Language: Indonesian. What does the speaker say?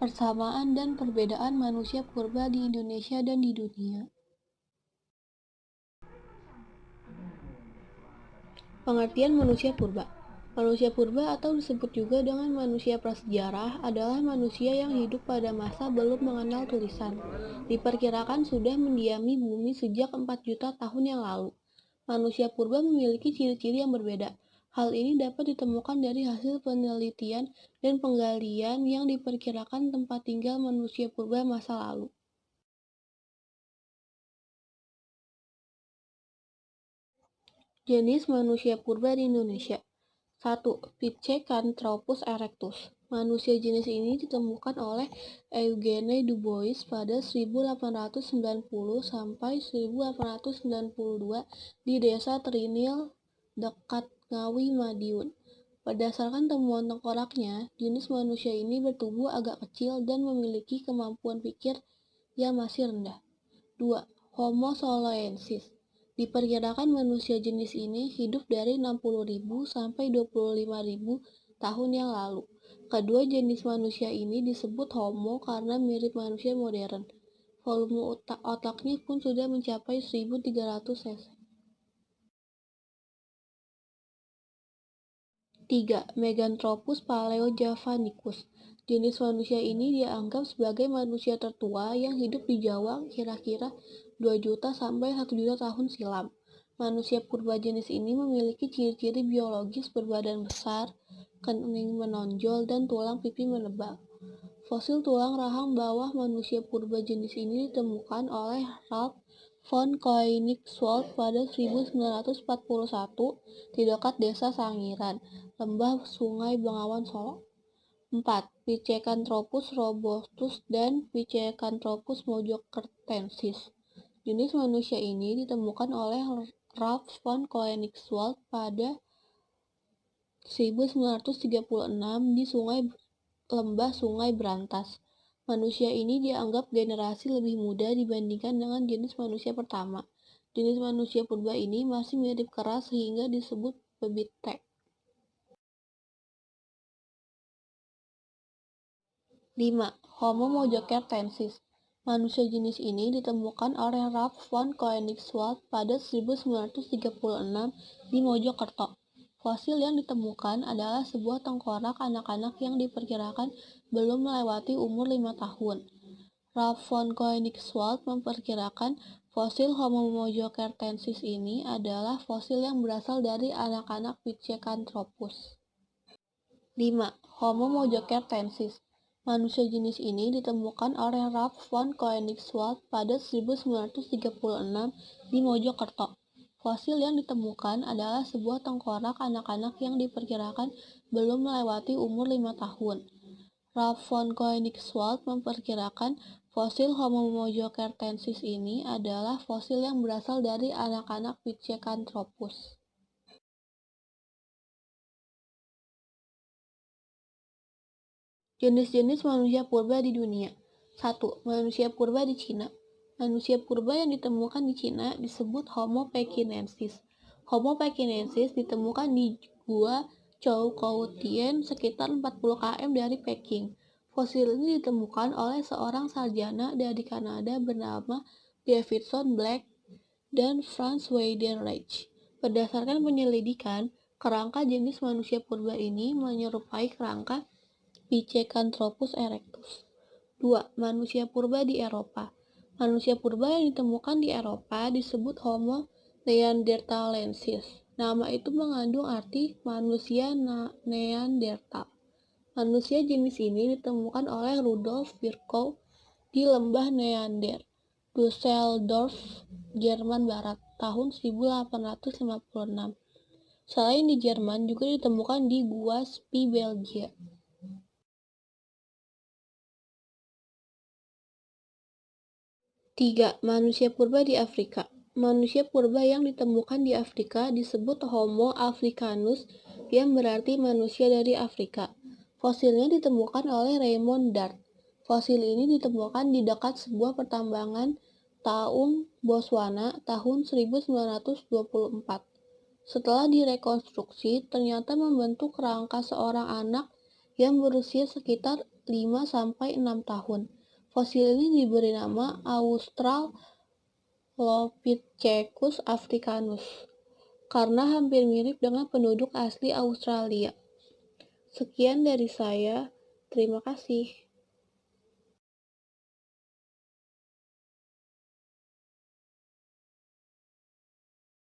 Persamaan dan perbedaan manusia purba di Indonesia dan di dunia. Pengertian manusia purba. Manusia purba atau disebut juga dengan manusia prasejarah adalah manusia yang hidup pada masa belum mengenal tulisan. Diperkirakan sudah mendiami bumi sejak 4 juta tahun yang lalu. Manusia purba memiliki ciri-ciri yang berbeda. Hal ini dapat ditemukan dari hasil penelitian dan penggalian yang diperkirakan tempat tinggal manusia purba masa lalu. Jenis manusia purba di Indonesia. 1. Pithecanthropus erectus. Manusia jenis ini ditemukan oleh Eugene Du Bois pada 1890 sampai 1892 di desa Trinil dekat Ngawi, Madiun. Berdasarkan temuan tengkoraknya, jenis manusia ini bertubuh agak kecil dan memiliki kemampuan pikir yang masih rendah. 2. Homo soloensis. Diperkirakan manusia jenis ini hidup dari 60.000 sampai 25.000 tahun yang lalu. Kedua jenis manusia ini disebut Homo karena mirip manusia modern. Volume otaknya pun sudah mencapai 1.300 cc. 3. Meganthropus paleojavanicus. Jenis manusia ini dianggap sebagai manusia tertua yang hidup di Jawa kira-kira 2 juta sampai 1 juta tahun silam. Manusia purba jenis ini memiliki ciri-ciri biologis berbadan besar, kening menonjol, dan tulang pipi menebal. Fosil tulang rahang bawah manusia purba jenis ini ditemukan oleh Ralph von Koenigswald pada 1941 di dekat desa Sangiran, lembah Sungai Bengawan Solo. 4. Pithecanthropus robustus dan Pithecanthropus mojokertensis. Jenis manusia ini ditemukan oleh Ralph von Koenigswald pada 1936 di lembah Sungai Brantas. Manusia ini dianggap generasi lebih muda dibandingkan dengan jenis manusia pertama. Jenis manusia purba ini masih mirip keras sehingga disebut baby tech. 5. Homo mojokertensis. Manusia jenis ini ditemukan oleh Ralph von Koenigswald pada 1936 di Mojokerto. Fosil yang ditemukan adalah sebuah tengkorak anak-anak yang diperkirakan belum melewati umur 5 tahun. Ralph von Koenigswald memperkirakan fosil Homo mojokertensis ini adalah fosil yang berasal dari anak-anak Pithecanthropus. 5. Homo mojokertensis. Manusia jenis ini ditemukan oleh Ralph von Koenigswald pada 1936 di Mojokerto. Fosil yang ditemukan adalah sebuah tengkorak anak-anak yang diperkirakan belum melewati umur 5 tahun. Ralph von Koenigswald memperkirakan fosil Homo mojokertensis ini adalah fosil yang berasal dari anak-anak Pithecanthropus. Jenis-jenis manusia purba di dunia. 1. Manusia purba di Cina. Manusia purba yang ditemukan di Cina disebut Homo pekinensis. Homo pekinensis ditemukan di Gua Choukoutien sekitar 40 km dari Peking. Fosil ini ditemukan oleh seorang sarjana dari Kanada bernama Davidson Black dan Franz Weidenreich. Berdasarkan penyelidikan, kerangka jenis manusia purba ini menyerupai kerangka Pithecanthropus erectus. 2. Manusia purba di Eropa. Manusia purba yang ditemukan di Eropa disebut Homo neanderthalensis. Nama itu mengandung arti manusia Neanderthal. Manusia jenis ini ditemukan oleh Rudolf Virchow di lembah Neander, Dusseldorf, Jerman Barat, tahun 1856. Selain di Jerman, juga ditemukan di Gua Spee, Belgia. 3. Manusia purba di Afrika. Manusia purba yang ditemukan di Afrika disebut Homo africanus yang berarti manusia dari Afrika. Fosilnya ditemukan oleh Raymond Dart. Fosil ini ditemukan di dekat sebuah pertambangan Taung, Botswana tahun 1924. Setelah direkonstruksi, ternyata membentuk kerangka seorang anak yang berusia sekitar 5-6 tahun. Fosil ini diberi nama Australopithecus africanus karena hampir mirip dengan penduduk asli Australia. Sekian dari saya, terima kasih.